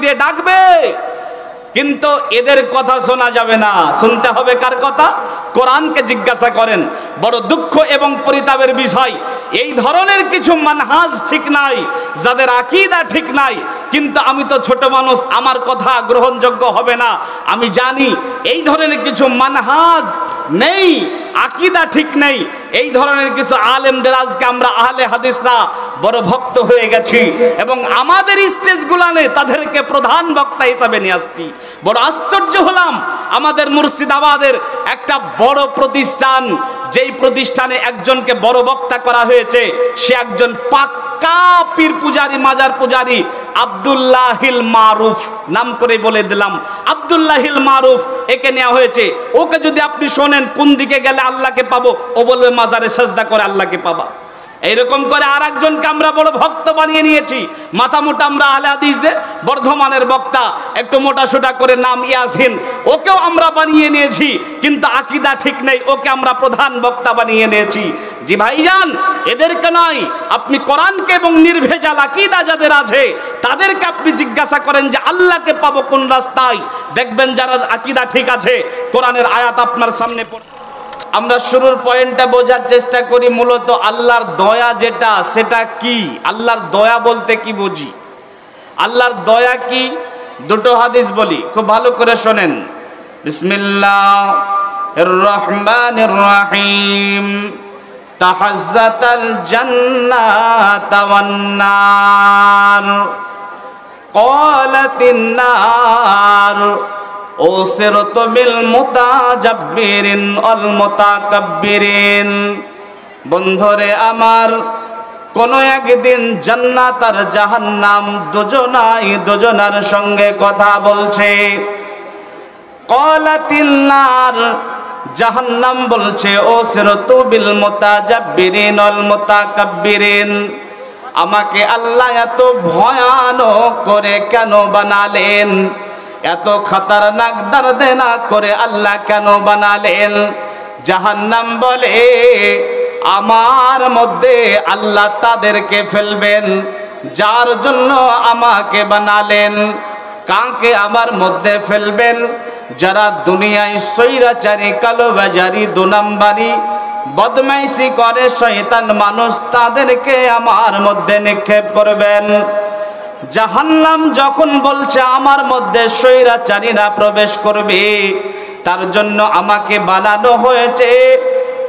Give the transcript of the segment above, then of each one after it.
দিয়ে ডাকবে, কিন্তু এদের কথা শোনা যাবে না। শুনতে হবে কার কথা? কোরআনকে জিজ্ঞাসা করেন। বড় দুঃখ এবং পরিতাপের বিষয়, এই ধরনের কিছু মানহাজ ঠিক নাই, যাদের আকীদা ঠিক নাই। কিন্তু আমি তো ছোট মানুষ, আমার কথা গ্রহণযোগ্য হবে না। আমি জানি এই ধরনের কিছু মানহাজ নেই, আকীদা ঠিক নেই। এই ধরনের কিছু আলেমদের আজকে আমরা আহলে হাদিসরা বড় ভক্ত হয়ে গেছি এবং আমাদের স্টেজগুলানে তাদেরকে প্রধান বক্তা হিসাবে নিয়ে আসছি। বড় আশ্চর্য হলাম, আমাদের মুর্শিদাবাদের একটা বড় প্রতিষ্ঠান, যেই প্রতিষ্ঠানে একজনকে বড় বক্তা করা হয়েছে, সে একজন পাক্কা পীর পূজারি, মাজার পূজারি, আব্দুল্লাহিল মারুফ নাম করে বলে দিলাম। আব্দুল্লাহিল মারুফ, একে নেওয়া হয়েছে। ওকে যদি আপনি শোনেন কোন দিকে গেলে আল্লাহকে পাবো, ও বলবে মাজারে সাজদা করে আল্লাহকে পাবা। এইরকম করে আর একজনকে আমরা বড় ভক্ত বানিয়ে নিয়েছি। মাথা মোটা আমরা আহলে হাদিস যে বর্ধমানের বক্তা, একটু মোটা সোটা করে নাম ইয়াসিন, ওকেও আমরা বানিয়ে নিয়েছি, কিন্তু আকীদা ঠিক নেই, ওকে আমরা প্রধান বক্তা বানিয়ে নিয়েছি। জি ভাইজান, এদেরকে নয়, আপনি কোরআনকে এবং নির্ভেজাল আকীদা যাদের আছে তাদেরকে আপনি জিজ্ঞাসা করেন যে আল্লাহকে পাবো কোন রাস্তায়, দেখবেন যারা আকীদা ঠিক আছে। কোরআনের আয়াত আপনার সামনে আমরা শুরুর পয়েন্টটা বোঝার চেষ্টা করি। মূলত আল্লাহর দয়া যেটা, সেটা কি? আল্লাহর দয়া বলতে কি বুঝি? আল্লাহর দয়া কি? দুটো হাদিস বলি, খুব ভালো করে শোনেন। বিসমিল্লাহির রহমানির রহিম। তাহাজ্জাতাল জান্নাতু ওয়ান নার, ক্বালাতিন নার ওসিরতু বিল মুতাজাব্বিরিন ওয়াল মুতাকাব্বিরিন। বন্ধুরে আমার, কোন একদিন জান্নাত আর জাহান্নাম দুজনাই দুজনার সঙ্গে কথা বলছে। ক্বালাতিন নার, জাহান্নাম বলছে ওসিরতু বিল মুতাজাব্বিরিন ওয়াল মুতাকাব্বিরিন, আমাকে আল্লাহ এত ভয়ানক করে কেন বানালেন, এত খতরনাক দর্দনাক করে আল্লাহ কেন বানালেন? জাহান্নাম বলে, আমার মধ্যে আল্লাহ তাদেরকে ফেলবেন যার জন্য আমাকে বানালেন। কাকে আমার মধ্যে ফেলবেন? যারা দুনিয়ায় সৈরাচারী, কালোবাজারি, দুনাম্বারি, বদমাইশি করে শয়তান মানুষ, তাদেরকে আমার মধ্যে নিক্ষেপ করবেন। জাহান্নাম যখন বলছে আমার মধ্যে স্বৈরাচারীরা প্রবেশ করবে, তার জন্য আমাকে বানানো হয়েছে।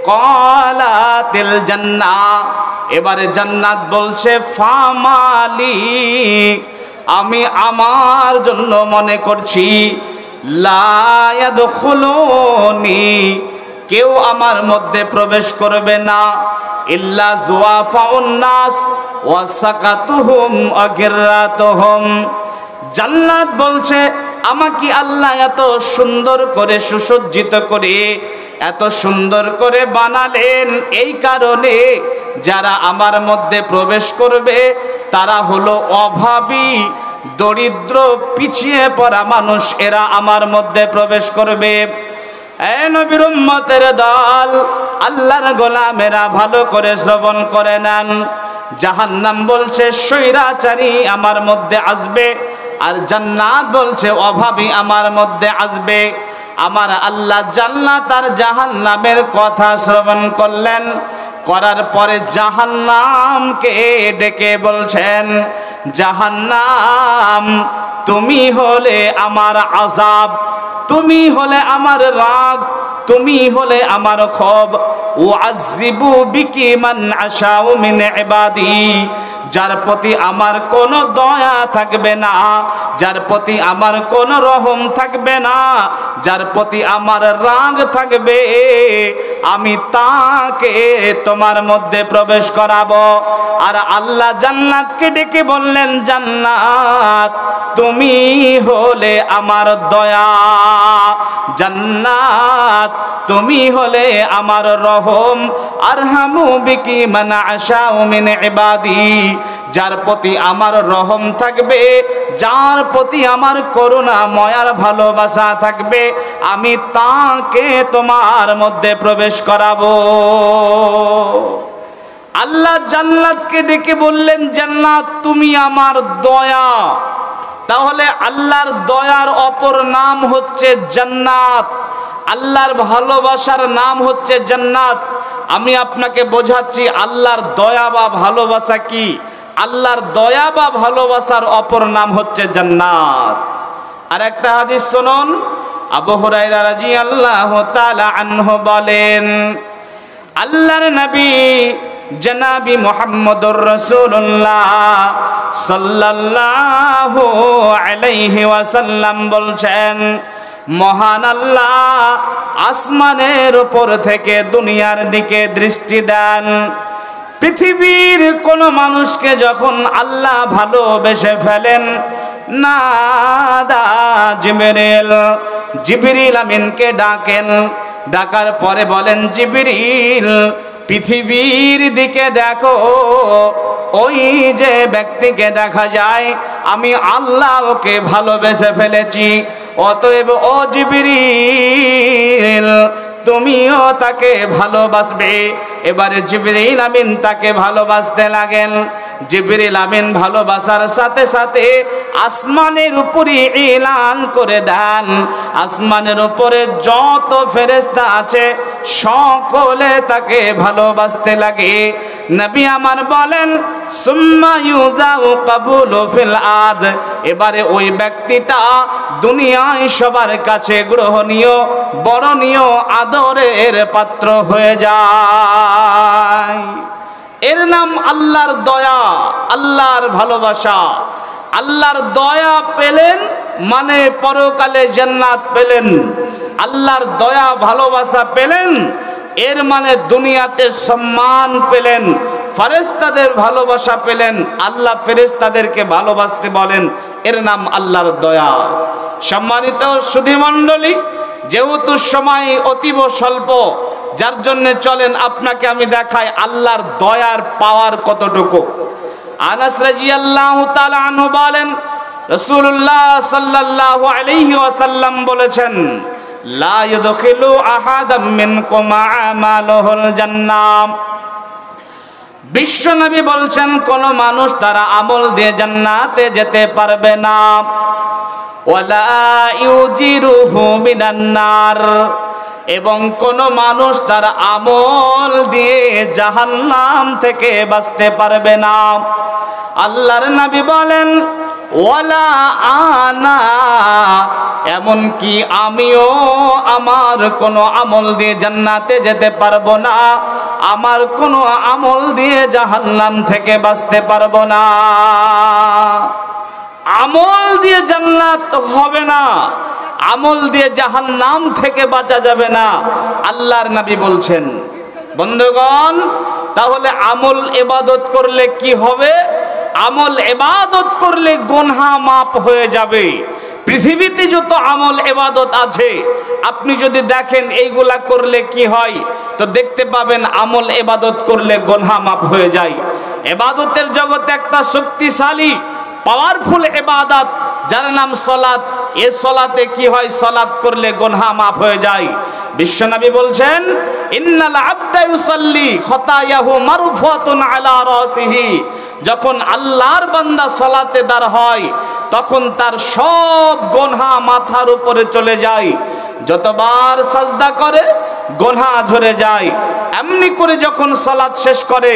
ক্বালাতিল জান্নাহ, এবারে জান্নাত বলছে ফামালি, আমি আমার জন্য মনে করছি লা ইয়াদখুলুনি, কেউ আমার মধ্যে প্রবেশ করবে না, ইল্লা যুআফাউন নাস ওয়া সাকাতুহুম আগিরাতুহুম। জান্নাত বলছে আমাকে আল্লাহ এত সুন্দর করে সুসজ্জিত করে, এত সুন্দর করে বানালেন এই কারণে যারা আমার মধ্যে প্রবেশ করবে তারা হলো অভাবী, দরিদ্র, পিছিয়ে পড়া মানুষ, এরা আমার মধ্যে প্রবেশ করবে। এই নবীর উম্মতের দল, আল্লাহর গোলামেরা ভালো করে শ্রবণ করে নেন। জাহান্নাম বলছে স্বৈরাচারী আমার মধ্যে আসবে, আর জান্নাত বলছে অভাবী আমার মধ্যে আসবে। আমার আল্লাহ জান্নাত আর জাহান্নামের কথা শ্রবণ করলেন, করার পরে জাহান্নামকে ডেকে বলছেন, জাহান্নাম তুমি হলে আমার আযাব, তুমি হলে আমার রাগ, তুমি হলে আমার ক্ষোভ। উআযিবু বিকি মান আশাউ মিন ইবাদি, যার প্রতি আমার কোনো দয়া থাকবে না, যার প্রতি আমার কোনো রহম থাকবে না, যার প্রতি আমার রাগ থাকবে, আমি তাকে তোমার মধ্যে প্রবেশ করাবো। আর আল্লাহ জান্নাতকে ডেকে বললেন, জান্নাত তুমি হলে আমার দয়া, জান্নাত তুমি হলে আমার রহম। আরহামু বিকি মান আশাউ মিন ইবাদি, যার প্রতি আমার রহম থাকবে, যার প্রতি আমার করুণা ময়ার ভালোবাসা থাকবে, আমি তাকে তোমার মধ্যে প্রবেশ করাবো। আল্লাহ জান্নাতকে ডেকে বললেন, জান্নাত তুমি আমার দয়া। তাহলে আল্লাহর দয়ার অপর নাম হচ্ছে জান্নাত, আল্লাহর ভালোবাসার নাম হচ্ছে জান্নাত। আমি আপনাকে বোঝাচ্ছি আল্লাহর দয়া বা ভালোবাসা কি। আল্লাহর দয়া বা ভালোবাসার অপর নাম হচ্ছে জান্নাত। আর একটা হাদিস শুনুন, আবু হুরায়রা রাদিয়াল্লাহু তাআলা আনহু বলেন, আল্লাহর নবী জনাবি মুহাম্মদুর রাসূলুল্লাহ সাল্লাল্লাহু আলাইহি ওয়াসাল্লাম বলছেন, মহান আল্লাহ আসমানের উপর থেকে দুনিয়ার দিকে দৃষ্টি দেন। পৃথিবীর কোন মানুষকে যখন আল্লাহ ভালোবেসে ফেলেন, নাদা জিবরিল, জিবরিল আমিনকে ডাকেন। ডাকার পরে বলেন, জিবরিল পৃথিবীর দিকে দেখো, ওই যে ব্যক্তিকে দেখা যায় আমি আল্লাহ ওকে ভালোবেসে ফেলেছি, অতএব ও জিবরিল তুমিও তাকে ভালোবাসবে। এবারে জিবরিল আমিন তাকে ভালোবাসতে লাগেন। জিবরিল আমিন ভালোবাসার সাথে সাথে আসমানের উপরে এলান করে দেন, আসমানের উপরে যত ফেরেশতা আছে সকলে তাকে ভালোবাসতে লাগে। নবী আমার বলেন, সুম্মা ইউযাউ কাবুলু ফিল আরদ, এবারে ওই ব্যক্তিটা দুনিয়ায় সবার কাছে গ্রহণীয়, বরণীয়, আদরের পাত্র হয়ে যায়। এর নাম আল্লাহর দয়া, আল্লাহর ভালোবাসা। আল্লাহর দয়া পেলেন মানে পরকালে জান্নাত পেলেন। আল্লাহর দয়া ভালোবাসা পেলেন এর মানে দুনিয়াতে সম্মান পেলেন, ফেরেশতাদের ভালোবাসা পেলেন। আল্লাহ ফেরেশতাদেরকে ভালোবাসতে বলেন, এর নাম আল্লাহর দয়া। সম্মানিত সুধী মণ্ডলী, যেহেতু সময় অতীব স্বল্প, যার জন্য চলেন আপনাকে আমি দেখাই আল্লাহর দয়ার পাওয়ার কতটুকু। আনাস রাদিয়াল্লাহু তাআলা আনহু বলেন, রাসূলুল্লাহ সাল্লাল্লাহু আলাইহি ওয়াসাল্লাম বলেছেন, লা ইউদখিলু আহাদাম মিনকুম আমালুহুল জান্নাহ। বিশ্বনবী বলছেন, কোন মানুষ তারা আমল দিয়ে জান্নাতে যেতে পারবে না। ওয়ালা ইউজিরুহু মিনান নার, এবং কোন মানুষ তার আমল দিয়ে জাহান্নাম থেকে বাঁচতে পারবে না। আল্লাহর নবী বলেন, ওয়ালা আনা, এমন কি আমিও আমার কোন আমল দিয়ে জান্নাতে যেতে পারবো না, আমার কোন আমল দিয়ে জাহান্নাম থেকে বাঁচতে পারবো না। আমল দিয়ে জান্নাত হবে না, আমল দিয়ে জাহান্নাম থেকে বাঁচা যাবে না, আল্লাহর নবী বলছেন। বন্ধুগণ, তাহলে আমল ইবাদত করলে কি হবে? আমল ইবাদত করলে গুনাহ মাফ হয়ে যাবে। পৃথিবীতে যত আমল ইবাদত আছে আপনি যদি দেখেন এইগুলা করলে কি হয়, তো দেখতে পাবেন আমল ইবাদত করলে গুনাহ মাফ হয়ে যায়। ইবাদতের জগতে একটা শক্তিশালী পাওয়ারফুল ইবাদত যার নাম সালাত। এই সালাতে কি হয়? সালাত করলে গুনাহ মাফ হয়ে যায়। বিশ্বনবী বলছেন, ইন্নাল আবদা ইউসাল্লি খতায়াহু মারফুআতুন আলা রাসিহি। যখন আল্লাহর বান্দা সালাতে দাঁড় হয় তখন তার সব গুনাহ মাথার উপরে চলে যায়। যতবার সাজদা করে গুনাহ ঝরে যায়। এমনি করে যখন সালাত শেষ করে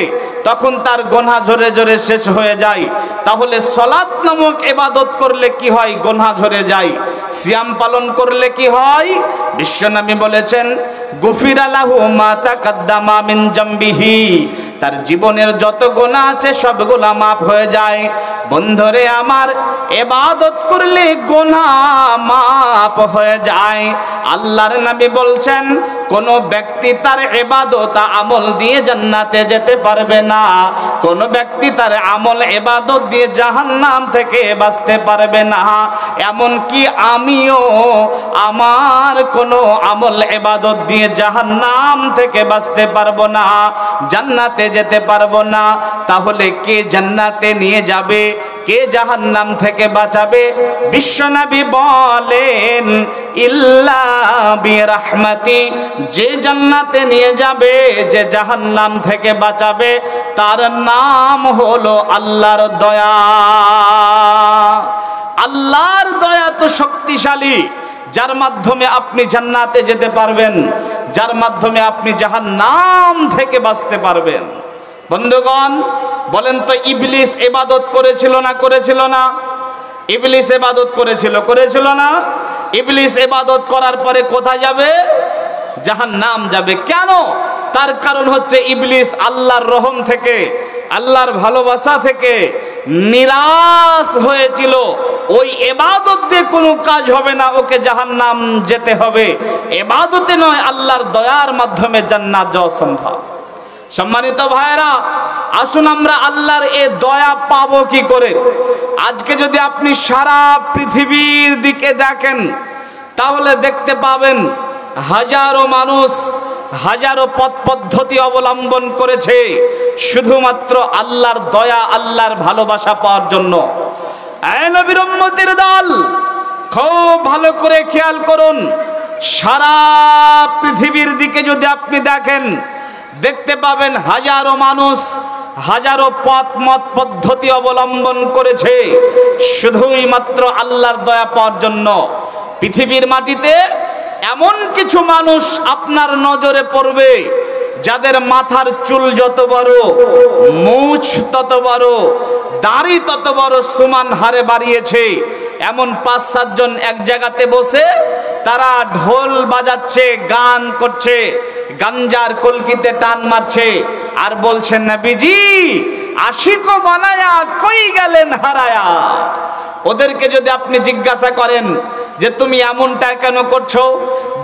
তখন তার গুনাহ ঝরে ঝরে শেষ হয়ে যায়। তাহলে সালাত নামক ইবাদত করলে কি হয়? গুনাহ ঝরে যায়। সিয়াম পালন করলে কি হয়? বিশ্বনবী বলেছেন, গুফিরা লাহু মা তাকাদ্দামা মিন জামবিহি। তার জীবনের যত গুনাহ আছে সবগুলা মাফ হয়ে যায়। বন্ধুরে আমার, ইবাদত করলে গুনাহ মাফ হয়ে যায়। আল্লাহর নবী বলছেন, কোন ব্যক্তি তার ইবাদত আমল দিয়ে জান্নাতে যেতে পারবে না, কোন ব্যক্তি তার আমল ইবাদত দিয়ে জাহান্নাম থেকে বাঁচতে পারবে না। এমন কি আমিও আমার কোন আমল ইবাদত দিয়ে জাহান্নাম থেকে বাঁচতে পারবো না, জান্নাতে যেতে পারবো না। তাহলে কে জান্নাতে নিয়ে যাবে, কে জাহান্নাম থেকে বাঁচাবে? বিশ্বনবী বলেন, ইল্লা বিরাহমাতি, যে জান্নাতে নিয়ে যাবে, যে জাহান্নাম থেকে বাঁচাবে, তার নাম হলো আল্লাহর দয়া। আল্লাহর দয়া তো শক্তিশালী, যার মাধ্যমে আপনি জান্নাতে যেতে পারবেন, যার মাধ্যমে আপনি জাহান্নাম থেকে বাঁচতে পারবেন। বন্ধুগণ বলেন তো, ইবলিস ইবাদত করেছিল না করেছিল না? ইবলিস ইবাদত করেছিল না? ইবলিস ইবাদত করার পরে কোথায় যাবে? জাহান্নাম যাবে। কেন? তার কারণ হচ্ছে ইবলিস আল্লাহর রহম থেকে, আল্লাহর ভালোবাসা থেকে নিরাশ হয়েছিল। ওই ইবাদত দিয়ে কোনো কাজ হবে না, ওকে জাহান্নাম যেতে হবে। ইবাদতে নয়, আল্লাহর দয়ার মাধ্যমে জান্নাত যাওয়া সম্ভব। সম্মানিত ভাইরা, আসুন আমরা আল্লাহর এই দয়া পাবো কি করে? আজকে যদি আপনি সারা পৃথিবীর দিকে দেখেন, তাহলে দেখতে পাবেন হাজারো মানুষ হাজারো পথ পদ্ধতি অবলম্বন করেছে শুধুমাত্র আল্লাহর দয়া, আল্লাহর ভালোবাসা পাওয়ার জন্য। এই নবীর উম্মতের দল, খুব ভালো করে খেয়াল করুন, সারা পৃথিবীর দিকে যদি আপনি দেখেন, দেখতে পাবেন হাজারো মানুষ হাজারো পথ মত পদ্ধতি অবলম্বন করেছে শুধুই মাত্র আল্লাহর দয়া পাওয়ার জন্য। পৃথিবীর মাটিতে এমন কিছু মানুষ আপনার নজরে পড়বে, যাদের মাথার চুল যত বড়, মুছ তত বড়, দাড়ি তত বড় সমান হারে বাড়িয়েছে। এমন ৫-৭ জন এক জায়গাতে বসে তারা ঢোল বাজাচ্ছে, গান করছে, গাঞ্জার কলকিতে টান মারছে আর বলছেন, নবীজি আশিক বানায়া কই গেলেন হারায়া। ওদেরকে যদি আপনি জিজ্ঞাসা করেন যে তুমি এমনটা কেন করছো,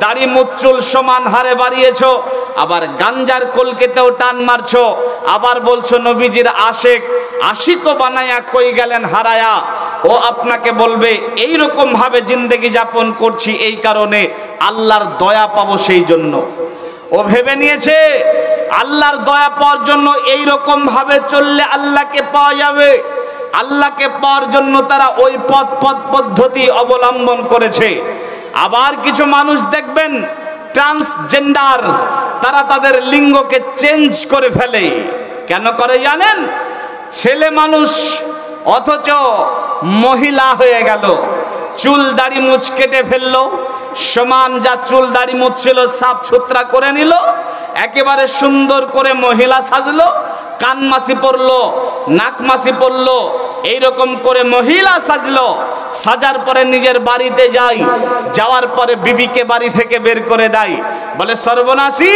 দাড়ি মুচুল সমান হারে বাড়িয়েছো, আবার গাঞ্জার কলকেতেও টান মারছো, আবার বলছো নবীজির আশিক বানায়া কই গেলেন হারায়া, ও আপনাকে বলবে এই রকম ভাবে জিন্দেগি যাপন করছি এই কারণে আল্লাহর দয়া পাবো সেই জন্য। ও ভেবে নিয়েছে আল্লাহর দয়া পাওয়ার জন্য এই রকম ভাবে চললে আল্লাহকে পাওয়া যাবে। আল্লাহকে পাওয়ার জন্য তারা ওই পথ পদ্ধতি অবলম্বন করেছে। আবার কিছু মানুষ দেখবেন ট্রান্সজেন্ডার, তারা তাদের লিঙ্গকে চেঞ্জ করে ফেলে। কেন করে জানেন? ছেলে মানুষ অথচ মহিলা হয়ে গেল, চুল দাড়ি মুছ কেটে ফেললো, সমান যা চুল দাড়ি মুছ ছিল সাফ সুতরা করে নিল, একেবারে সুন্দর করে মহিলা সাজলো, কান মাসি পরলো, নাক মাসি পরলো, এইরকম করে মহিলা সাজলো। সাজার পরে নিজের বাড়িতে যায়, যাওয়ার পরে বিবিকে বাড়ি থেকে বের করে দেয়, বলে সর্বনাশী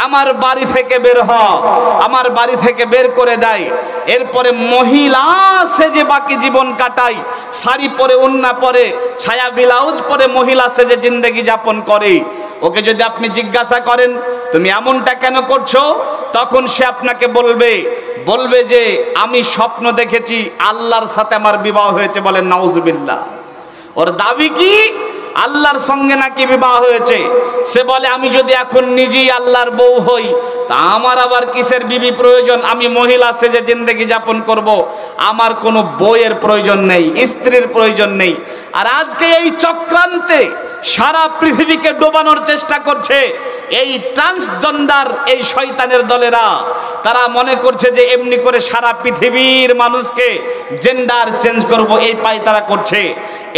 আমার বাড়ি থেকে বের হ, আমার বাড়ি থেকে বের করে দেয়। এরপরে মহিলা সেজে বাকি জীবন কাটায়, শাড়ি পরে, ওড়না পরে, ছায়া ব্লাউজ পরে মহিলা সেজে জিন্দেগি যাপন করে। ওকে যদি আপনি জিজ্ঞাসা করেন তুমি এমনটা কেন করছো, তখন সে আপনাকে বলবে যে আমি স্বপ্ন দেখেছি আল্লাহর সাথে আমার বিবাহ হয়েছে। বলেন নাউজুবিল্লাহ। ওর দাবি কি? আল্লাহর সঙ্গে নাকি বিবাহ হয়েছে। সে বলে আমি যদি এখন নিজেই আল্লাহর বউ হই, তা আমার আবার কিসের বিবি প্রয়োজন? আমি মহিলা সেজে জিন্দেগি যাপন করব, আমার কোনো বউয়ের প্রয়োজন নেই, স্ত্রীর প্রয়োজন নেই। আর আজকে এই চক্রান্তে সারা পৃথিবীকে ডোবানোর চেষ্টা করছে এই ট্রান্সজেন্ডার, এই শয়তানের দলেরা। তারা মনে করছে যে এমনি করে সারা পৃথিবীর মানুষকে জেন্ডার চেঞ্জ করব, এই পায় তারা করছে।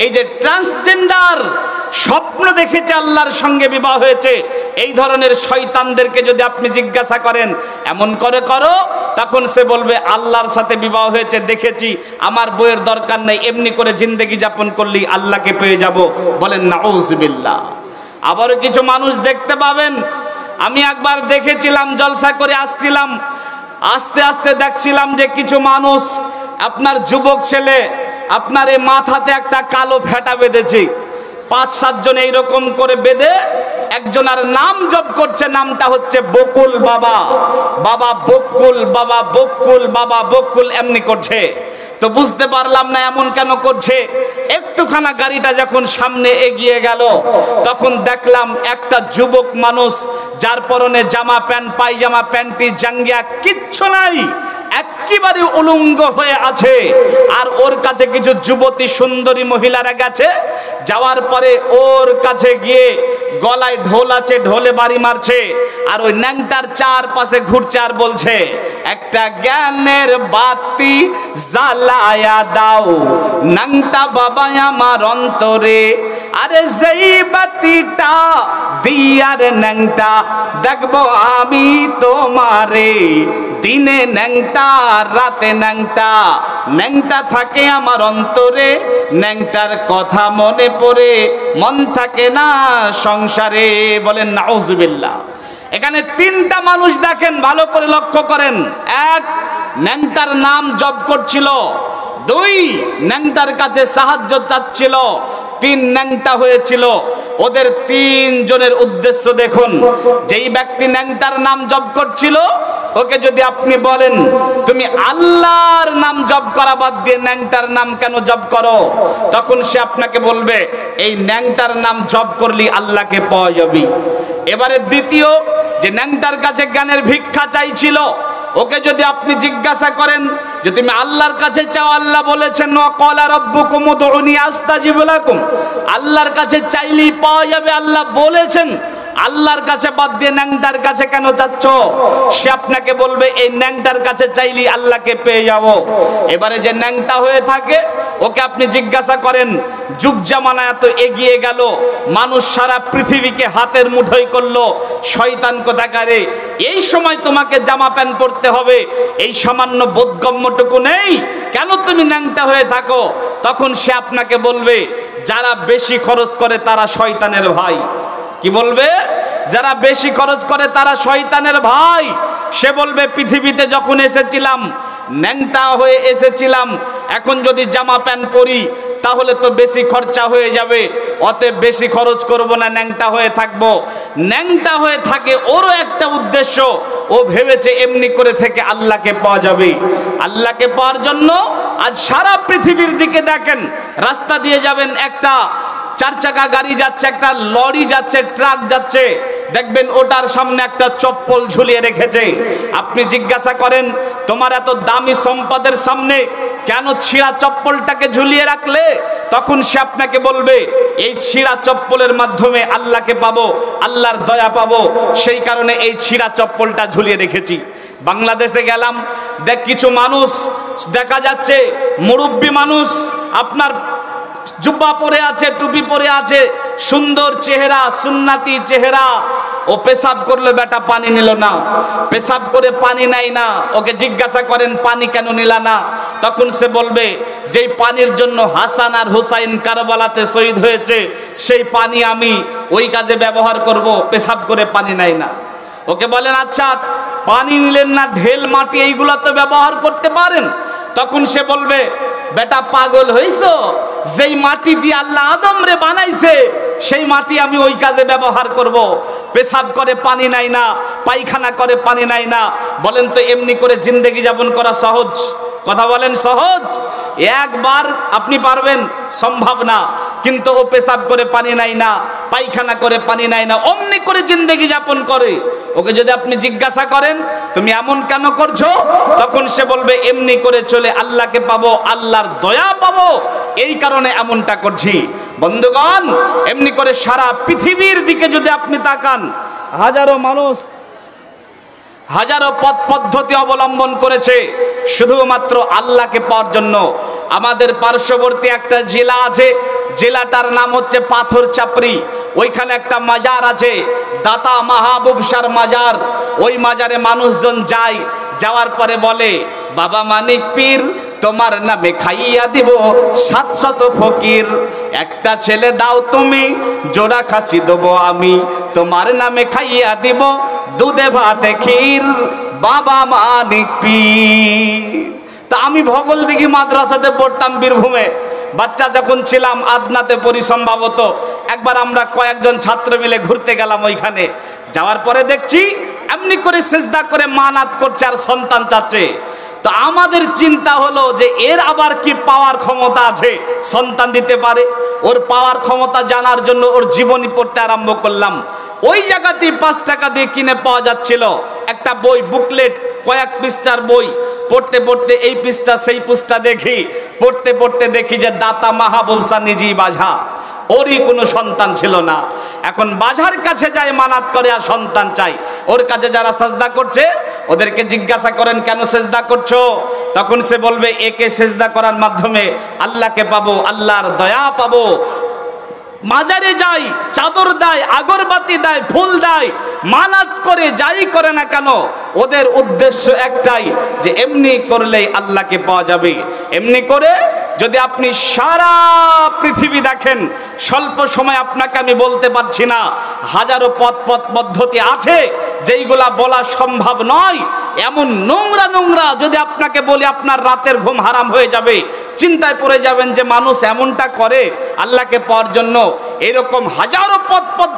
এই যে ট্রান্সজেন্ডার স্বপ্ন দেখেছে আল্লাহর সঙ্গে বিবাহ হয়েছে, এই ধরনের শয়তানদেরকে যদি আপনি জিজ্ঞাসা করেন এমন করে করো, তখন সে বলবে আল্লাহর সাথে বিবাহ হয়েছে দেখেছি, আমার বইয়ের দরকার নেই, এমনি করে জিন্দেগি যাপন করলেই আল্লাহকে পেয়ে যাব। বলেন নাউজুবিল্লাহ। আবারও কিছু মানুষ দেখতে পাবেন, আমি একবার দেখেছিলাম, জলসা করে আসছিলাম, আস্তে আস্তে দেখছিলাম যে কিছু মানুষ, আপনার যুবক ছেলে, আপনার এই মাথাতে একটা কালো ফেটা বেঁধেছে, ৫-৭ জন এইরকম করে বেঁধে একজনের নাম জপ করছে, নামটা হচ্ছে বকুল বাবা, বাবা বকুল, বাবা বকুল, বাবা বকুল, এমনি করছে। তো বুঝতে পারলাম না এমন কেন করছে। একটুখানা গাড়িটা যখন সামনে এগিয়ে গেল, তখন দেখলাম একটা যুবক মানুষ, যার পরনে জামা প্যান্ট, পায়জামা, প্যান্টি, জাঙ্গিয়া কিচ্ছু নাই, একেবারে উলঙ্গ হয়ে আছে, আর ওর কাছে কিছু যুবতী সুন্দরী মহিলারা গেছে। যাওয়ার পরে ওর কাছে গিয়ে গলায় ঢোল আছে, ঢোলে বাড়ি মারছে, আর ওই ন্যাংটার চারপাশে ঘুরছে আর বলছে, একটা জ্ঞানের বাতি জ্বালায়া দাও ন্যাংটা বাবা আমার অন্তরে। আরে যেই বাতিটা দিয়ার ন্যাংটা দেখবো আমি তোমারে, দিনে ন্যাংটা রাতে ন্যাংটা, ন্যাংটা থাকে আমার অন্তরে, ন্যাংটার কথা মনে পড়ে মন থাকে না সংসারে। বলেন নাউজুবিল্লাহ। এখানে তিনটা মানুষ দেখেন, ভালো করে লক্ষ্য করেন। এক, ন্যাংটার নাম জপ করছিল। দুই, ন্যাংটার কাছে সাহায্য চাচ্ছিল। তিন, ন্যাংটা হয়েছিল। ওদের তিনজনের উদ্দেশ্য দেখুন। যেই ব্যক্তি ন্যাংটার নাম জপ করছিল, ওকে যদি আপনি বলেন তুমি আল্লাহর নাম জপ করা বাদ দিয়ে ন্যাংটার নাম কেন জপ করো, তখন সে আপনাকে বলবে এই ন্যাংটার নাম জপ করলি আল্লাহকে পাওয়া যাবে। এবারে দ্বিতীয়, যে ন্যাংটার কাছে জ্ঞানের ভিক্ষা চাইছিল, ওকে যদি আপনি জিজ্ঞাসা করেন যে তুমি আল্লাহর কাছে চাও, আল্লাহ বলেছেন ওয়াকালা রাব্বুকুম উদউনি আস্তাজিব লাকুম, আল্লাহর কাছে চাইলেই পাওয়া যাবে, আল্লাহ বলেছেন। আল্লাহর কাছে বাদ দিয়ে ন্যাংটার কাছে কেন চাচ্ছ? সে আপনাকে বলবে এই ন্যাংটার কাছে চাইলেই আল্লাহকে পেয়ে যাব। এবারে যে ন্যাংটা হয়ে থাকে, ওকে আপনি জিজ্ঞাসা করেন, যুগ জামানা এত এগিয়ে গেল, মানুষ সারা পৃথিবীকে হাতের মুঠোয় করলো, শয়তান কোথাকারে, এই সময় তোমাকে জামা প্যান্ট পরতে হবে, এই সামান্য বোধগম্যটুকু নেই, কেন তুমি ন্যাংটা হয়ে থাকো? তখন সে আপনাকে বলবে যারা বেশি খরচ করে তারা শয়তানের ভাই। কি বলবে? যারা বেশি খরচ করে তারা শয়তানের ভাই। সে বলবে পৃথিবীতে যখন এসেছিলাম ন্যাংটা হয়ে এসেছিলাম, এখন যদি জামা প্যান্ট পরি তাহলে তো বেশি খরচা হয়ে যাবে, অতএব বেশি খরচ করব না, ন্যাংটা হয়ে থাকবো। ন্যাংটা হয়ে থাকে ওরও একটা উদ্দেশ্য, ও ভেবেছে এমনি করে থেকে আল্লাহকে পাওয়া যাবে। আল্লাহকে পাওয়ার জন্য আজ সারা পৃথিবীর দিকে দেখেন, রাস্তা দিয়ে যাবেন, একটা চার চাকা গাড়ি যাচ্ছে, একটা লরি যাচ্ছে, ট্রাক যাচ্ছে, দেখবেন ওটার সামনে একটা চপ্পল ঝুলিয়ে রেখেছে। আপনি জিজ্ঞাসা করেন তোমার এত দামি সম্পদের সামনে কেন ছিঁড়া চপ্পলটাকে ঝুলিয়ে রাখলে? তখন সে আপনাকে বলবে এই ছিঁড়া চপ্পলের মাধ্যমে আল্লাহকে পাবো, আল্লাহর দয়া পাবো, সেই কারণে এই ছিঁড়া চপ্পলটা ঝুলিয়ে রেখেছি। বাংলাদেশে গেলাম, দেখ কিছু মানুষ দেখা যাচ্ছে, মুরব্বী মানুষ, আপনার জুব্বা পরে আছে, টুপি পরে আছে, সুন্দর চেহারা, সুন্নাতি চেহারা, ও পেশাব করলো, বেটা পানি নিল না, পেশাব করে পানি নাই না। ওকে জিজ্ঞাসা করেন পানি কেন নিলা না? তখন সে বলবে যেই পানির জন্য হাসান আর হুসাইন কারবালাতে শহীদ হয়েছে, সেই পানি আমি ওই কাজে ব্যবহার করব, পেশাব করে পানি নাই না। ওকে বলেন আচ্ছা পানি নিলেন না, ঢেল মাটি এইগুলো তো ব্যবহার করতে পারেন। তখন সে বলবে বেটা পাগল হইছো, যেই মাটি দিয়ে আল্লাহ আদম রে বানাইছে সেই মাটি আমি ওই কাজে ব্যবহার করব। পেশাব করে পানি নাই না, পায়খানা করে পানি নাই না। বলেন তো এমনি করে জিন্দেগি যাপন করা সহজ? কথা বলেন সহজ? একবার আপনি পারবেন? সম্ভব না। কিন্তু ও পেশাব করে পানি নাই না, পায়খানা করে পানি নাই না, অমনি করে জিন্দেগি যাপন করে। ওকে যদি আপনি জিজ্ঞাসা করেন তুমি এমন কেন করছো, তখন সে বলবে এমনি করে চলে আল্লাহকে পাবো, আল্লাহর দয়া পাবো, এই কারণে এমনটা করছি। বন্ধুগণ, এমনি করে সারা পৃথিবীর দিকে যদি আপনি তাকান, হাজারো মানুষ হাজারো পথ পদ্ধতি অবলম্বন করেছে শুধুমাত্র আল্লাহকে পাওয়ার জন্য। আমাদের পার্শ্ববর্তী একটা জেলা আছে, জেলাটার নাম হচ্ছে পাথর চাপড়ি। ওইখানে একটা মাজার আছে, দাতা মাহবুব শাহর মাজার। ওই মাজারে মানুষজন যায়, যাওয়ার পরে বলে বাবা মানিক পীর তোমার নামে খাইয়া দিব 700 ফকির, একটা ছেলে দাও তুমি, জোড়া খাসি দেবো আমি, তোমার নামে খাইয়া দিব দুধে ভাতে ক্ষীর, বাবা মানিক পীর। তা আমি ভগলদিঘি মাদ্রাসাতে পড়তাম বীরভূমে, বাচ্চা যখন ছিলাম, আদনাতে পড়ি সম্ভবত। একবার আমরা কয়েকজন ছাত্র মিলে ঘুরতে গেলাম ওইখানে। যাওয়ার পরে দেখছি এমনি করে সেজদা করে মানাত করছে আর সন্তান চাচ্ছে। তো আমাদের চিন্তা হলো যে এর আবার কি পাওয়ার ক্ষমতা আছে, সন্তান দিতে পারে। ওর পাওয়ার ক্ষমতা জানার জন্য ওর জীবনী পড়তে আরম্ভ করলাম। ওই জায়গাতেই 5 টাকা দিয়ে কিনে পাওয়া যাচ্ছিল একটা বই, বুকলেট, কয়েক পৃষ্ঠার বই। পড়তে পড়তে এই পৃষ্ঠা সেই পৃষ্ঠা দেখি, পড়তে পড়তে দেখি যে দাতা মাহবুব শাহ নিজেই বাঝা, ওরই কোনো সন্তান ছিল না। এখন বাঝার কাছে যায় মানাত করে আর সন্তান চাই। ওর কাছে যারা সেজদা করছে ওদেরকে জিজ্ঞাসা করেন কেন সেজদা করছো, তখন সে বলবে একে সেজদা করার মাধ্যমে আল্লাহকে পাবো, আল্লাহর দয়া পাবো। মাজারে যাই, চাদর দেয়, আগরবাতি দেয়, ফুল দেয়, মানাত করে, যাই করে না কেন ওদের উদ্দেশ্য একটাই যে এমনি করলেই আল্লাহকে পাওয়া যাবে। এমনি করে যদি আপনি সারা পৃথিবী দেখেন, স্বল্প সময় আপনাকে আমি বলতে পারছি না, হাজারো পথ পদ্ধতি আছে যেইগুলা বলা সম্ভব নয়। এমন নোংরা নোংরা যদি আপনাকে বলি আপনার রাতের ঘুম হারাম হয়ে যাবে, চিন্তায় পড়ে যাবেন যে মানুষ এমনটা করে আল্লাহকে পাওয়ার জন্য। এরকম হাজারো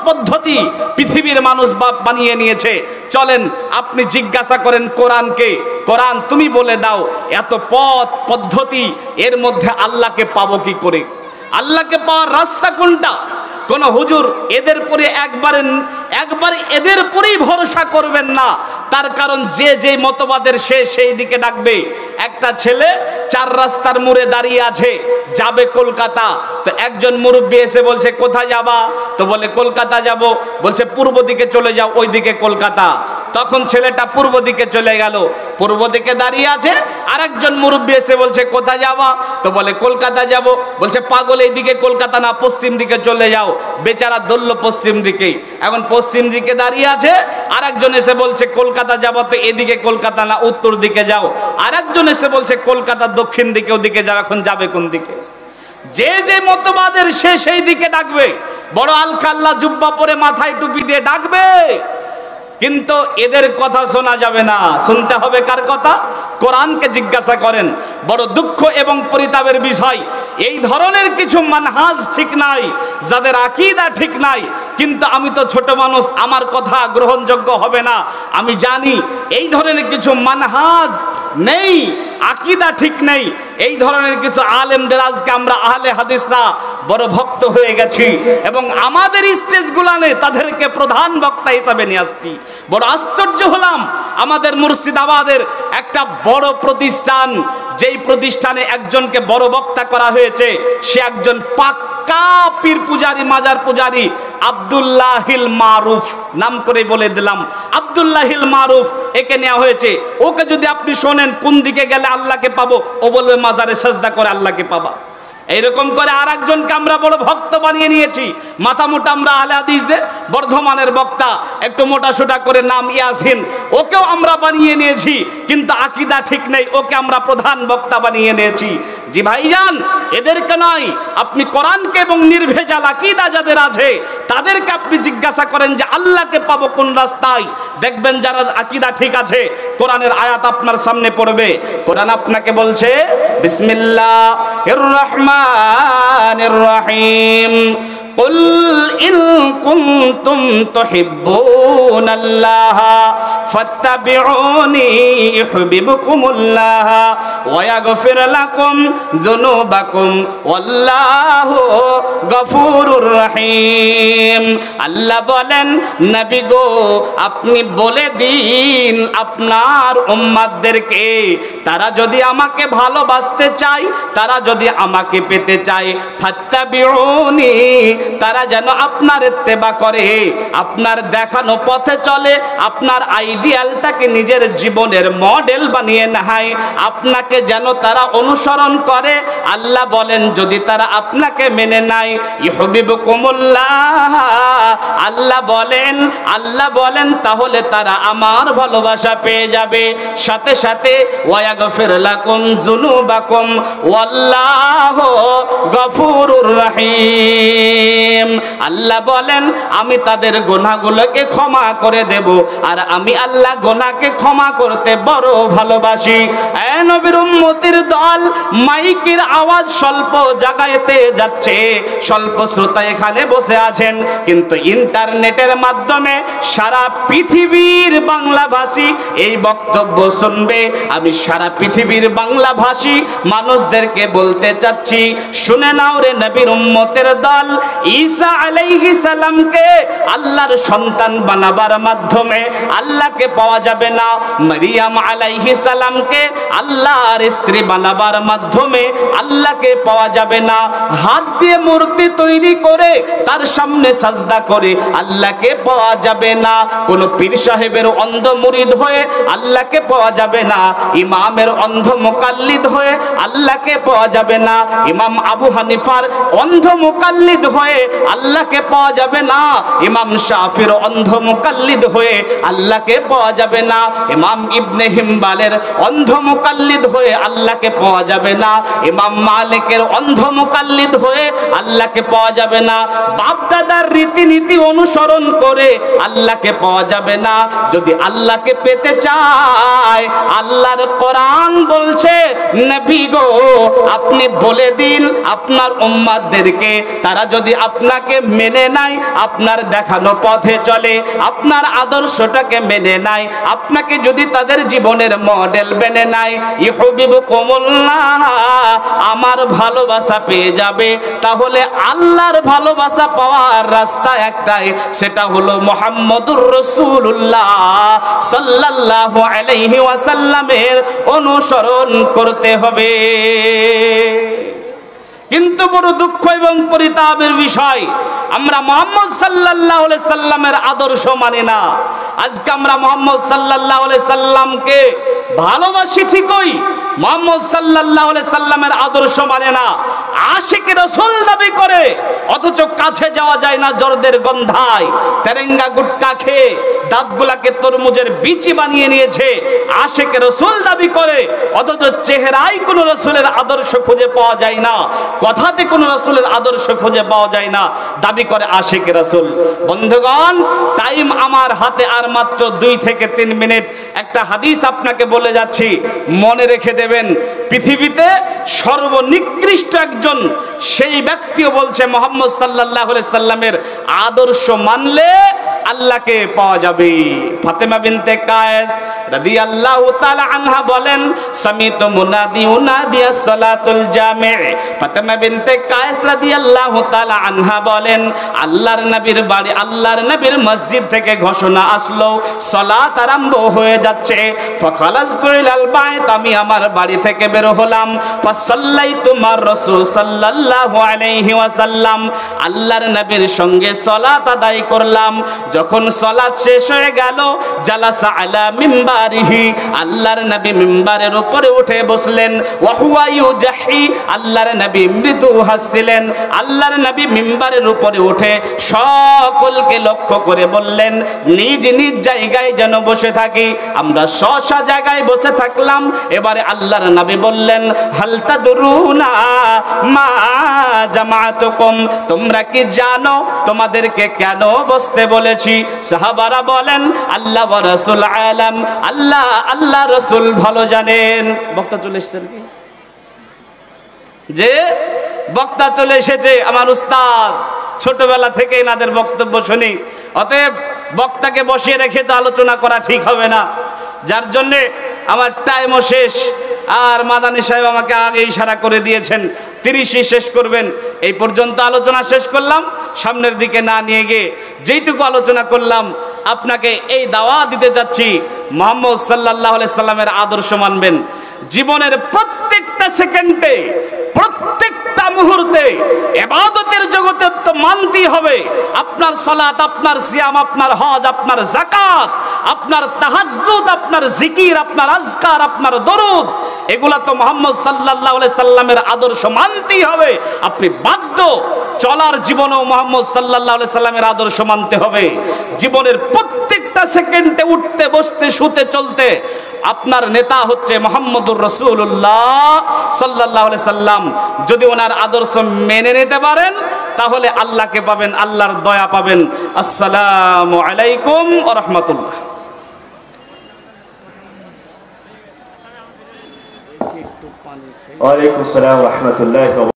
পদ্ধতি পৃথিবীর মানুষ বানিয়ে নিয়েছে। চলেন আপনি জিজ্ঞাসা করেন কোরআনকে, কোরআন তুমি বলে দাও এত পথ পদ্ধতি, এর মধ্যে আল্লাহকে পাবো কি করে? আল্লাহকে পাওয়ার রাস্তা কোনটা? কোন হুজুর এদের পরে একবারে এদের পরেই ভরসা করবেন না। তার কারণ যে যে মতবাদের সে সেই দিকে ডাকবে। একটা ছেলে 4 রাস্তার মোড়ে দাঁড়িয়ে আছে, যাবে কলকাতা। তো একজন মুরব্বী এসে বলছে কোথায় যাবা? তো বলে কলকাতা যাব। বলছে পূর্ব দিকে চলে যাও, ওই দিকে কলকাতা। তখন ছেলেটা পূর্ব দিকে চলে গেল, পূর্ব দিকে দাঁড়িয়ে আছে। আরেকজন মুরব্বী এসে বলছে কোথায় যাবা? তো বলে কলকাতা যাব। বলছে পাগল, এই দিকে কলকাতা না, পশ্চিম দিকে চলে যাও। বেচারা দৌড়ল পশ্চিম দিকেই। এখন পশ্চিম দিকে দাঁড়িয়ে আছে, আরেকজন এসে বলছে কলকাতা যাবো, তো এদিকে কলকাতা না, উত্তর দিকে যাও। আরেকজন এসে বলছে কলকাতা দক্ষিণ দিকে, ওদিকে যাও। এখন যাবে কোন দিকে? যে যে মতবাদের সে সেই দিকে ডাকবে। বড় আলখাল্লা জুব্বা পরে মাথায় টুপি দিয়ে ডাকবে, কিন্তু এদের কথা শোনা যাবে না। শুনতে হবে কার কথা? কোরআনকে জিজ্ঞাসা করেন। বড় দুঃখ এবং পরিতাপের বিষয়, এই ধরনের কিছু মানহাজ ঠিক নাই, যাদের আকীদা ঠিক নাই। কিন্তু আমি তো ছোট মানুষ, আমার কথা গ্রহণযোগ্য হবে না। আমি জানি এই ধরনের কিছু মানহাজ নেই, আকীদা ঠিক নেই। এই ধরনের কিছু আলেমদের আজকে আমরা আহলে হাদিসরা বড় ভক্ত হয়ে গেছি এবং আমাদের স্টেজগুলানে তাদেরকে প্রধান বক্তা হিসাবে নিয়ে আসছি। বড় আশ্চর্য হলাম, আমাদের মুর্শিদাবাদের একটা বড় প্রতিষ্ঠান, যেই প্রতিষ্ঠানে একজনকে বড় বক্তা করা হয়েছে, সে একজন পাক্কা পীর পূজারি, মাজার পূজারি, আব্দুল্লাহিল মারুফ নাম করে বলে দিলাম। আব্দুল্লাহিল মারুফ একে নেওয়া হয়েছে। ওকে যদি আপনি শোনেন কোন দিকে গেলে আল্লাহকে পাবো, ও বলবে মাজারে সাজদা করে আল্লাহকে পাবা। এইরকম করে আর একজনকে আমরা বড় ভক্ত বানিয়ে নিয়েছি। মাথা মোটা আমরা আহলে হাদিস, বর্ধমানের বক্তা, একটু মোটা সোটা করে নাম ইয়াসিন, ওকেও আমরা বানিয়ে নিয়েছি। কিন্তু আকীদা ঠিক নেই, ওকে আমরা প্রধান বক্তা বানিয়ে নিয়েছি। জি ভাইজান, এদেরকে নয়, আপনি কোরআনকে এবং নির্ভেজাল আকীদা যাদের আছে তাদেরকে আপনি জিজ্ঞাসা করেন যে আল্লাহকে পাবো কোন রাস্তায়। দেখবেন যারা আকীদা ঠিক আছে, কোরআনের আয়াত আপনার সামনে পড়বে। কোরআন আপনাকে বলছে বিসমিল্লাহির রহমানির রহিম, قل إن كنتم تحبون الله فاتبعوني يحببكم الله ويغفر لكم ذنوبكم والله غفور رحيم। আল্লাহ বলেন, নবী গো আপনি বলে দিন আপনার উম্মতদেরকে, তারা যদি আমাকে ভালোবাসতে চায়, তারা যদি আমাকে পেতে চায়, ফাত্তাবিউনি, তারা যেন আপনার ইত্তেবা করে, আপনার দেখানো পথে চলে, আপনার আইডিয়ালটাকে নিজের জীবনের মডেল বানিয়ে নেয়, আপনাকে যেন তারা অনুসরণ করে। আল্লাহ বলেন যদি তারা আপনাকে মেনে নেয়, ইউহিব্বুকুমুল্লাহ, আল্লাহ বলেন তাহলে তারা আমার ভালোবাসা পেয়ে যাবে। সাথে সাথে ওয়ায়াগফির লাকুম যুনুবাকুম ওয়াল্লাহু গফুরুর রহিম। আল্লাহ বলেন আমি তাদের গুনাহগুলোকে ক্ষমা করে দেব, আর আমি আল্লাহ গুনাহকে ক্ষমা করতে বড় ভালোবাসি। এ নবীর উম্মতের দল, মাইকের আওয়াজ স্বল্প জায়গাতে যাচ্ছে, স্বল্প শ্রোতা এখানে বসে আছেন, কিন্তু ইন্টারনেটের মাধ্যমে সারা পৃথিবীর বাংলাভাষী এই বক্তব্য শুনবে। আমি সারা পৃথিবীর বাংলাভাষী মানুষদেরকে বলতে চাচ্ছি, শুনে নাও রে নবীর উম্মতের দল, ঈসা আলাইহিস সালামকে আল্লাহর সন্তান বানাবার মাধ্যমে আল্লাহকে পাওয়া যাবে না, মারিয়াম আলাইহিস সালামকে আল্লাহর স্ত্রী বানাবার মাধ্যমে আল্লাহকে পাওয়া যাবে না, হাত দিয়ে মূর্তি তৈরি করে তার সামনে সাজদা করে আল্লাহকে পাওয়া যাবে না, কোন পীর সাহেবের অন্ধ মুরিদ হয়ে আল্লাহকে পাওয়া যাবে না, ইমামের অন্ধ মুকাল্লিদ হয়ে আল্লাহকে পাওয়া যাবে না, ইমাম আবু হানিফার অন্ধ মুকাল্লিদ হয়ে আল্লাহকে পাওয়া যাবে না, ইমাম শাফির অন্ধ মুকাল্লিদ হয়ে আল্লাহকে পাওয়া যাবে না, ইমাম ইবনে হিম্বালের অন্ধ মুকাল্লিদ হয়ে আল্লাহকে পাওয়া যাবে না, ইমাম মালিকের অন্ধ মুকাল্লিদ হয়ে আল্লাহকে পাওয়া যাবে না, বাপ দাদার রীতিনীতি অনুসরণ করে আল্লাহকে পাওয়া যাবে না। যদি আল্লাহকে পেতে চায়, আল্লাহর কোরআন বলছে নবী গো আপনি বলে দিন আপনার উম্মতদেরকে, তারা যদি আপনাকে মেনে নেয়, আপনার দেখানো পথে চলে, আপনার আদর্শটাকে মেনে নেয়, আপনাকে যদি তাদের জীবনের মডেল মেনে নেয়, ইহুবিবুকুমুল্লাহ আমার ভালোবাসা পেয়ে যাবে। তাহলে আল্লাহর ভালোবাসা পাওয়ার রাস্তা একটাই, সেটা হলো মুহাম্মদুর রাসূলুল্লাহ সাল্লাল্লাহু আলাইহি ওয়াসাল্লামের অনুসরণ করতে হবে। কিন্তু বড় দুঃখ এবং পরিতাপের বিষয়, আমরা মুহাম্মদ সাল্লাল্লাহু আলাইহি সাল্লামের আদর্শ মানি না। আজকে আমরা মুহাম্মদ সাল্লাল্লাহু আলাইহি সাল্লামকে ভালোবাসি ঠিকই, মুহাম্মদ সাল্লাল্লাহু আলাইহি সাল্লামের আদর্শ মানে না, আশিক রাসূল দাবি করে, অথচ কাছে যাওয়া যায় না জর্দের গন্ধায়, তেরেঙ্গা গুটকা খেয়ে দাঁতগুলাকে তরমুজের বিচি বানিয়ে নিয়েছে, আশিক রাসূল দাবি করে, অথচ চেহারায় কোনো রাসূলের আদর্শ খুঁজে পাওয়া যায় না, কথাতে কোনো রাসূলের আদর্শ খুঁজে পাওয়া যায় না, দাবি করে আশিক রাসূল। বন্ধুগণ, টাইম আমার হাতে আর মাত্র 2 থেকে 3 মিনিট। একটা হাদিস আপনাকে বলে যাচ্ছি, মনে রেখে দেবেন। পৃথিবীতে সর্বনিকৃষ্ট একজন সেই ব্যক্তিও বলছে মুহাম্মদ সাল্লাল্লাহু আলাইহি সাল্লামের আদর্শ মানলে আল্লাহকে পাওয়া যাবে। ফাতেমা বিনতে কায়েস রাদিয়াল্লাহু তাআলা আনহা বলেন, সামিতু মুনাদি উনাদিয়াস সালাতুল জামি'। ফাতেমা বিনতে কায়েস রাদিয়াল্লাহু তাআলা আনহা বলেন, আল্লাহর নবীর বাড়ি, আল্লাহর নবীর মসজিদ থেকে ঘোষণা আসলো সালাত আরম্ভ হয়ে যাচ্ছে। ফাখালাসতু ইলাল বাইত, আমি আমার বাড়ি থেকে বের হলাম। ফাসাল্লাইতু মার রাসূল সাল্লাল্লাহু আলাইহি ওয়াসাল্লাম, আল্লাহর নবীর সঙ্গে সালাত আদায় করলাম। যখন সালাত শেষ হয়ে গেল, জালাসা আলা মিম্বারিহি, আল্লাহর নবী মিম্বারের উপরে উঠে বসলেন। ওয়া হুয়া ইউজাহি, আল্লাহর নবী মৃদু হাসছিলেন। আল্লাহর নবী মিম্বারের উপরে উঠে সকলকে লক্ষ্য করে বললেন, নিজ নিজ জায়গায় যেন বসে থাকি। আমরা স্ব জায়গায় বসে থাকলাম। এবারে আল্লাহর নবী বললেন, হাল তাদরুনা মা জামাতুকুম, তোমরা কি জানো তোমাদেরকে কেন বসতে বলেছি? সাহাবারা বলেন, আল্লাহ ওয়া রাসূল আলাম, আল্লাহ রাসূল ভালো জানেন। বক্তা চলে এসেছেন কি? যে বক্তা চলে এসেছে, আমার উস্তাদ, ছোটবেলা থেকে এনাদের বক্তব্য শুনি, অতএব বক্তাকে বসিয়ে রেখে তো আলোচনা করা ঠিক হবে না, যার জন্যে আমার টাইমও শেষ। আর মাদানী সাহেব আমাকে আগে ইশারা করে দিয়েছেন 30ই শেষ করবেন। এই পর্যন্ত আলোচনা শেষ করলাম, সামনের দিকে না নিয়ে গিয়ে যেইটুকু আলোচনা করলাম আপনাকে এই দাওয়া দিতে যাচ্ছি, মুহাম্মদ সাল্লাল্লাহু আলাইহি সাল্লামের আদর্শ মানবেন। জীবনের প্রত্যেকটা সেকেন্ডে, প্রত্যেকটা মুহূর্তে ইবাদতের জগতে তো মানতেই হবে। আপনার সালাত, আপনার সিয়াম, আপনার হজ, আপনার যাকাত, আপনার তাহাজ্জুদ, আপনার জিকির, আপনার আজকার, আপনার দরুদ, এগুলা তো মুহাম্মদ সাল্লাল্লাহু আলাইহি সাল্লামের আদর্শ মানতেই হবে। আপনি বাধ্য, চলার জীবনেও মুহাম্মদ সাল্লাল্লাহু আলাইহি সাল্লামের আদর্শ মানতে হবে। জীবনের প্রত্যেকটা সেকেন্ডে উঠতে বসতে শুতে চলতে আপনার নেতা হচ্ছে মুহাম্মদুর রাসূলুল্লাহ সাল্লাল্লাহু আলাইহি সাল্লাম। যদি ওনার আদর্শ মেনে নিতে পারেন তাহলে আল্লাহকে পাবেন, আল্লাহর দয়া পাবেন। আসসালামু আলাইকুম ওয়া রাহমাতুল্লাহ। ওয়া আলাইকুম আসসালাম ওয়া রাহমাতুল্লাহি।